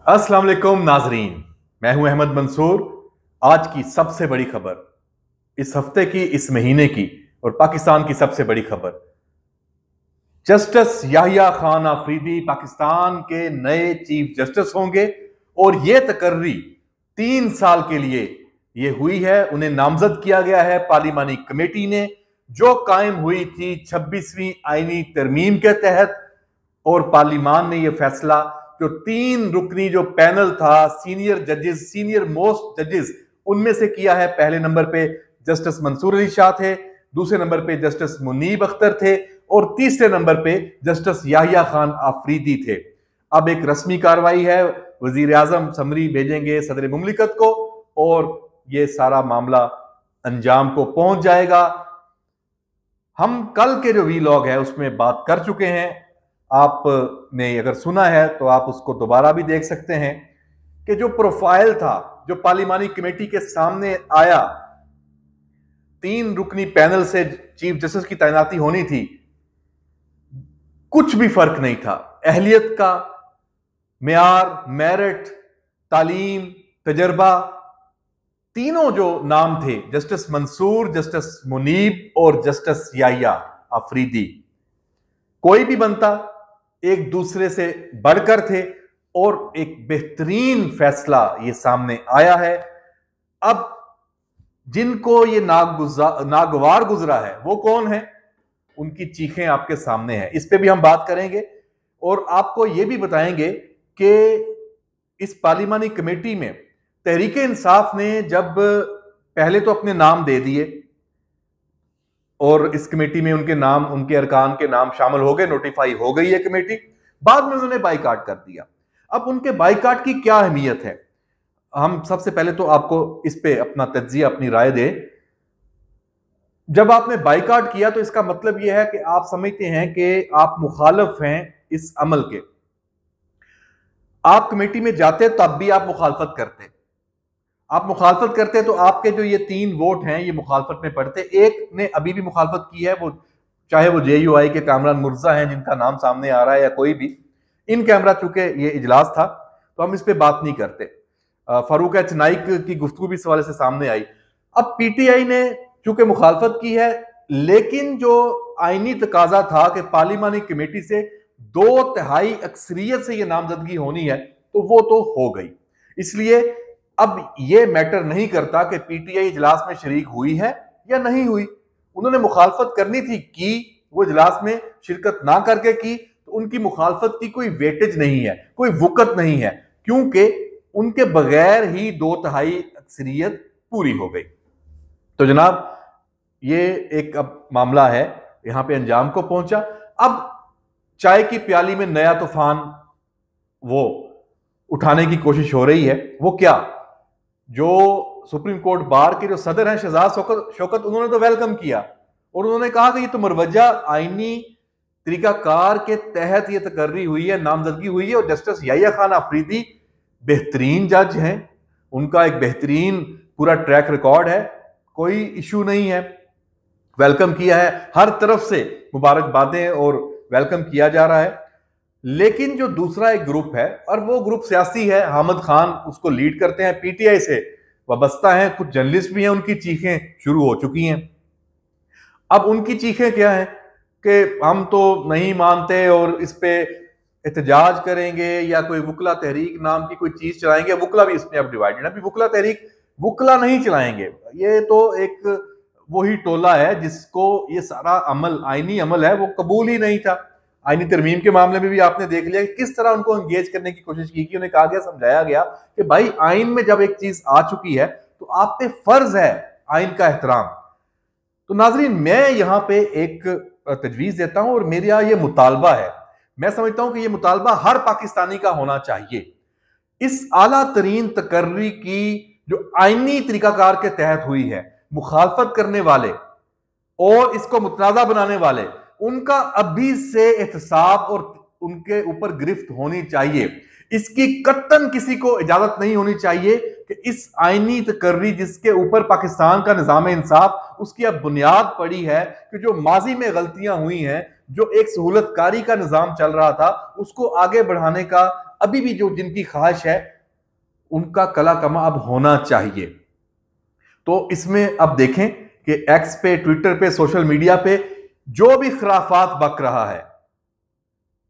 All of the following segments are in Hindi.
अस्सलाम वालेकुम नाजरीन, मैं हूं अहमद मंसूर। आज की सबसे बड़ी खबर, इस हफ्ते की, इस महीने की और पाकिस्तान की सबसे बड़ी खबर, जस्टिस याहिया खान आफरीदी पाकिस्तान के नए चीफ जस्टिस होंगे और यह तकर्री 3 साल के लिए यह हुई है। उन्हें नामजद किया गया है पार्लिमानी कमेटी ने, जो कायम हुई थी 26वीं आईनी तरमीम के तहत। और पार्लिमान ने यह फैसला, जो 3 रुकनी जो पैनल था, सीनियर जजेस, सीनियर मोस्ट जजेस, उनमें से किया है। पहले नंबर पे जस्टिस मंसूर अली शाह थे, दूसरे नंबर पे जस्टिस मुनीब अख्तर थे और तीसरे नंबर पे जस्टिस याहिया खान आफरीदी थे। अब एक रस्मी कार्रवाई है, वजीर आजम समरी भेजेंगे सदर मुमलिकत को और यह सारा मामला अंजाम को पहुंच जाएगा। हम कल के जो वीलॉग है उसमें बात कर चुके हैं, आपने अगर सुना है तो आप उसको दोबारा भी देख सकते हैं कि जो प्रोफाइल था, जो पार्लिमानी कमेटी के सामने आया, 3 रुकनी पैनल से चीफ जस्टिस की तैनाती होनी थी, कुछ भी फर्क नहीं था। अहलियत का मेयार, मेरिट, तालीम, तजर्बा, तीनों जो नाम थे, जस्टिस मंसूर, जस्टिस मुनीब और जस्टिस याहिया आफरीदी, कोई भी बनता, एक दूसरे से बढ़कर थे और एक बेहतरीन फैसला ये सामने आया है। अब जिनको ये नागवार गुजरा है वो कौन है, उनकी चीखें आपके सामने हैं, इस पे भी हम बात करेंगे और आपको ये भी बताएंगे कि इस पार्लिमानी कमेटी में तहरीके इंसाफ ने जब पहले तो अपने नाम दे दिए और इस कमेटी में उनके नाम, उनके अरकान के नाम शामिल हो गए, नोटिफाई हो गई है कमेटी, बाद में उन्होंने बाइकाट कर दिया। अब उनके बाइकाट की क्या अहमियत है, हम सबसे पहले तो आपको इस पे अपना तज्जिया, अपनी राय दें। जब आपने बाइकाट किया तो इसका मतलब यह है कि आप समझते हैं कि आप मुखालिफ हैं इस अमल के। आप कमेटी में जाते तब भी आप मुखालफत करते, आप मुखालफत करते तो आपके जो ये 3 वोट हैं ये मुखालफत में पड़ते। एक ने अभी भी मुखालफत की है, वो चाहे वो JUI के कामरान मुर्जा हैं जिनका नाम सामने आ रहा है या कोई भी, इन कैमरा चूंकि ये इजलास था तो हम इस पे बात नहीं करते। फारूक एच नाइक की गुफ्तगू भी इस हवाले से सामने आई। अब PTI ने चूंकि मुखालफत की है, लेकिन जो आईनी तकाजा था कि पार्लिमानी कमेटी से 2/3 अक्सरियत से यह नामजदगी होनी है, तो वो तो हो गई। इसलिए अब यह मैटर नहीं करता कि PTI इजलास में शरीक हुई है या नहीं हुई। उन्होंने मुखालफत करनी थी, की वो इजलास में शिरकत ना करके की, तो उनकी मुखालफत की कोई वेटेज नहीं है, कोई वुकत नहीं है, क्योंकि उनके बगैर ही 2/3 अक्सरियत पूरी हो गई। तो जनाब, ये एक अब मामला है, यहां पे अंजाम को पहुंचा। अब चाय की प्याली में नया तूफान वो उठाने की कोशिश हो रही है। वो क्या, जो सुप्रीम कोर्ट बार के जो सदर हैं शहजाद शौकत, उन्होंने तो वेलकम किया और उन्होंने कहा कि ये तो मरवजा आईनी तरीकाकार के तहत ये तकर्री हुई है, नामजदगी हुई है और जस्टिस याहिया खान आफरीदी बेहतरीन जज हैं, उनका एक बेहतरीन पूरा ट्रैक रिकॉर्ड है, कोई इशू नहीं है। वेलकम किया है, हर तरफ से मुबारकबादें और वेलकम किया जा रहा है। लेकिन जो दूसरा एक ग्रुप है, और वो ग्रुप सियासी है, हामिद खान उसको लीड करते हैं, PTI से वाबस्ता हैं, कुछ जर्नलिस्ट भी हैं, उनकी चीखें शुरू हो चुकी हैं। अब उनकी चीखें क्या है कि हम तो नहीं मानते और इस पे एहतजाज करेंगे या कोई वुकला तहरीक नाम की कोई चीज चलाएंगे। वुकला भी इसमें अब डिवाइडेड है, अभी वुकला तहरीक वुकला नहीं चलाएंगे, ये तो एक वही टोला है जिसको ये सारा अमल, आईनी अमल है, वो कबूल ही नहीं था। आईनी तरमीम के मामले में भी आपने देख लिया कि किस तरह उनको एंगेज करने की कोशिश की, उन्हें कहा गया, समझाया गया कि भाई आइन में जब एक चीज आ चुकी है तो आप पे फर्ज है आइन का एहतराम। तो नाजरीन, मैं यहां पे एक तजवीज देता हूं और मेरा ये मुतालबा है, मैं समझता हूं कि ये मुतालबा हर पाकिस्तानी का होना चाहिए। इस आला तरीन तकर्री की जो आईनी तरीकाकार के तहत हुई है, मुखालफत करने वाले और इसको मुतनाज़ा बनाने वाले, उनका अभी से एहतसाब और उनके ऊपर गिरफ्त होनी चाहिए। इसकी कत्तन किसी को इजाजत नहीं होनी चाहिए कि इस आईनी तकर्री जिसके ऊपर पाकिस्तान का निजाम इंसाफ, उसकी अब बुनियाद पड़ी है कि जो माजी में गलतियां हुई हैं, जो एक सहूलतकारी का निजाम चल रहा था, उसको आगे बढ़ाने का अभी भी जो जिनकी ख्वाहिश है उनका कला कमा अब होना चाहिए। तो इसमें अब देखें कि एक्स पे, ट्विटर पे, सोशल मीडिया पे जो भी खुराफात बक रहा है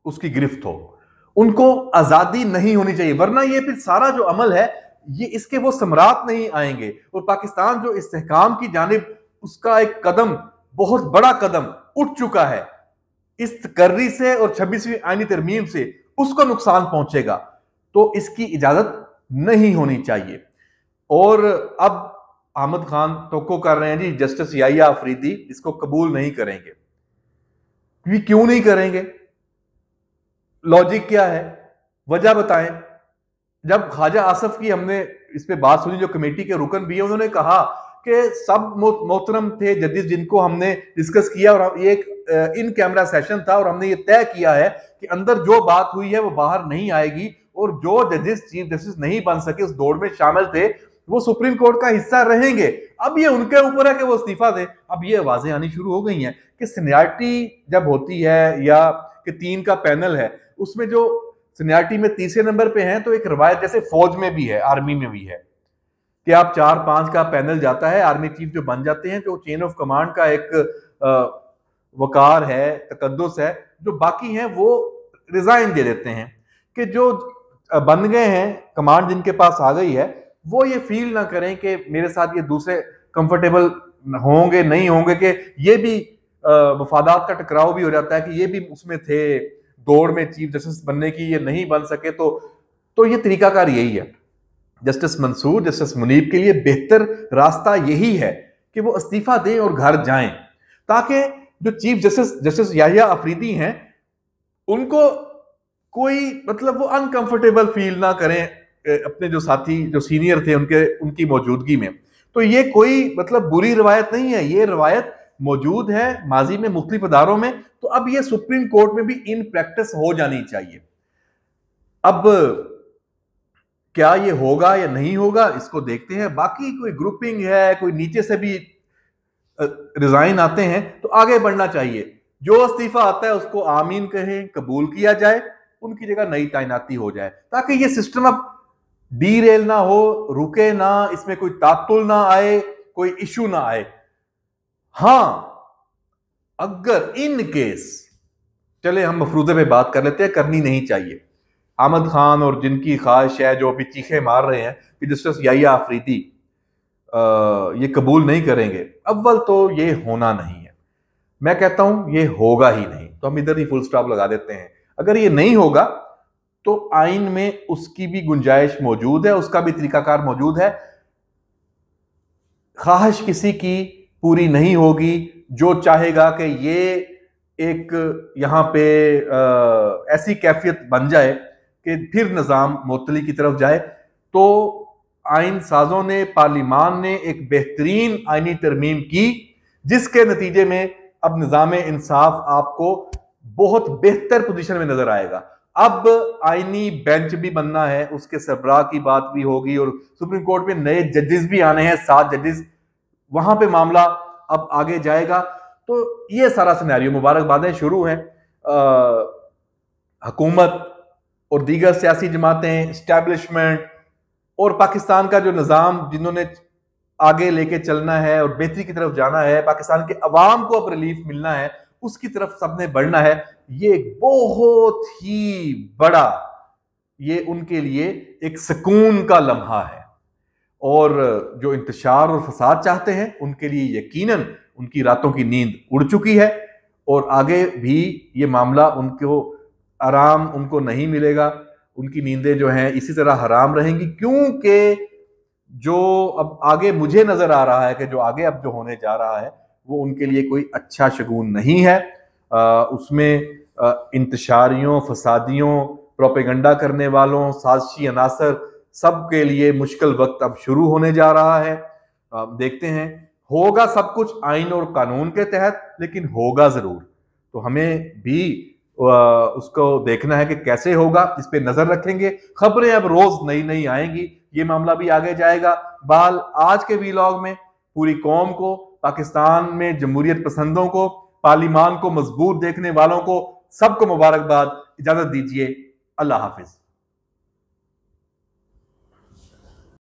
उसकी गिरफ्त हो, उनको आजादी नहीं होनी चाहिए, वरना ये फिर सारा जो अमल है ये इसके वो सम्राट नहीं आएंगे और पाकिस्तान जो इस्तेहकाम की जानिब उसका एक कदम, बहुत बड़ा कदम उठ चुका है इस तकर्री से और 26वीं आईनी तरमीम से, उसको नुकसान पहुंचेगा। तो इसकी इजाजत नहीं होनी चाहिए। और अब अहमद खान तो कर रहे हैं जी जस्टिस याहिया अफरीदी इसको कबूल नहीं करेंगे। क्यों नहीं करेंगे? लॉजिक क्या है, वजह बताएं। जब ख्वाजा आसफ की हमने इस पे बात सुनी, जो कमेटी के रुकन भी है, उन्होंने कहा कि सब मोहतरम थे जजेस जिनको हमने डिस्कस किया और ये एक इन कैमरा सेशन था और हमने ये तय किया है कि अंदर जो बात हुई है वो बाहर नहीं आएगी और जो जजेस चीफ जस्टिस नहीं बन सके उस दौड़ में शामिल थे वो सुप्रीम कोर्ट का हिस्सा रहेंगे। अब ये उनके ऊपर है कि वो इस्तीफा दे। अब ये आवाजें आनी शुरू हो गई हैं कि सीनियरिटी जब होती है या कि 3 का पैनल है, उसमें जो सीनियरिटी में तीसरे नंबर पे हैं, तो एक रवायत जैसे फौज में भी है, आर्मी में भी है कि आप 4-5 का पैनल जाता है, आर्मी चीफ जो बन जाते हैं, जो चेन ऑफ कमांड का एक वकार है, तकद्दुस है, जो बाकी हैं वो रिजाइन दे देते हैं कि जो बन गए हैं, कमांड जिनके पास आ गई है, वो ये फील ना करें कि मेरे साथ ये दूसरे कंफर्टेबल होंगे नहीं होंगे, कि ये भी वफादात का टकराव भी हो जाता है कि ये भी उसमें थे दौड़ में चीफ जस्टिस बनने की, ये नहीं बन सके। तो ये तरीकाकार यही है। जस्टिस मंसूर, जस्टिस मुनीब के लिए बेहतर रास्ता यही है कि वो इस्तीफा दें और घर जाएं, ताकि जो चीफ जस्टिस याहिया अफरीदी हैं उनको कोई मतलब वो अनकंफर्टेबल फील ना करें अपने जो साथी जो सीनियर थे उनकी मौजूदगी में। तो ये कोई मतलब बुरी रवायत नहीं है, ये रवायत मौजूद है माजी में मुख्तलिफ अदारों में, तो अब ये सुप्रीम कोर्ट में भी इन प्रैक्टिस हो जानी चाहिए। अब क्या ये होगा या नहीं होगा इसको देखते हैं। बाकी कोई ग्रुपिंग है, कोई नीचे से भी रिजाइन आते हैं, तो आगे बढ़ना चाहिए। जो इस्तीफा आता है उसको आमीन कहें, कबूल किया जाए, उनकी जगह नई तैनाती हो जाए, ताकि ये सिस्टम अब डीरेल ना हो, रुके ना, इसमें कोई तातुल ना आए, कोई इशू ना आए। हां, अगर इन केस, चले हम मफरूजे पे बात कर लेते हैं, करनी नहीं चाहिए। अहमद खान और जिनकी ख्वाहिश है, जो अभी चीखे मार रहे हैं कि जस्टिस याहिया अफरीदी ये कबूल नहीं करेंगे, अव्वल तो ये होना नहीं है। मैं कहता हूं ये होगा ही नहीं, तो हम इधर ही फुल स्टॉप लगा देते हैं। अगर ये नहीं होगा तो आइन में उसकी भी गुंजाइश मौजूद है, उसका भी तरीकाकार मौजूद है। ख्वाहिश किसी की पूरी नहीं होगी जो चाहेगा कि ये एक यहां पे ऐसी कैफियत बन जाए कि फिर निजाम मुअत्तली की तरफ जाए। तो आइन साजों ने, पार्लिमान ने एक बेहतरीन आइनी तरमीम की, जिसके नतीजे में अब निजाम इंसाफ आपको बहुत बेहतर पोजीशन में नजर आएगा। अब आईनी बेंच भी बनना है, उसके सरबराह की बात भी होगी और सुप्रीम कोर्ट में नए जजेस भी आने हैं, 7 जजेस, वहां पे मामला अब आगे जाएगा। तो ये सारा सिनेरियो, मुबारकबादें शुरू हैं। हुकूमत और दीगर सियासी जमातें, एस्टैब्लिशमेंट और पाकिस्तान का जो निज़ाम जिन्होंने आगे लेके चलना है और बेहतरी की तरफ जाना है, पाकिस्तान के अवाम को अब रिलीफ मिलना है, उसकी तरफ सबने बढ़ना है। ये एक बहुत ही बड़ा, ये उनके लिए एक सुकून का लम्हा है। और जो इंतशार और फसाद चाहते हैं उनके लिए यकीनन उनकी रातों की नींद उड़ चुकी है और आगे भी ये मामला उनको आराम उनको नहीं मिलेगा। उनकी नींदें जो हैं इसी तरह हराम रहेंगी, क्योंकि जो अब आगे मुझे नजर आ रहा है कि जो आगे अब जो होने जा रहा है वो उनके लिए कोई अच्छा शगुन नहीं है। उसमें इंतशारियों, फसादियों, प्रोपेगंडा करने वालों, साजिशी अनासर, सब के लिए मुश्किल वक्त अब शुरू होने जा रहा है। देखते हैं, होगा सब कुछ आइन और कानून के तहत, लेकिन होगा जरूर। तो हमें भी उसको देखना है कि कैसे होगा, इस पे नजर रखेंगे। खबरें अब रोज नई नई आएंगी, ये मामला भी आगे जाएगा। बाल आज के वीलॉग में पूरी कौम को, पाकिस्तान में जमहूरियत पसंदों को, पार्लिमान को मजबूत देखने वालों को, सबको मुबारकबाद। इजाजत दीजिए, अल्लाह हाफिज।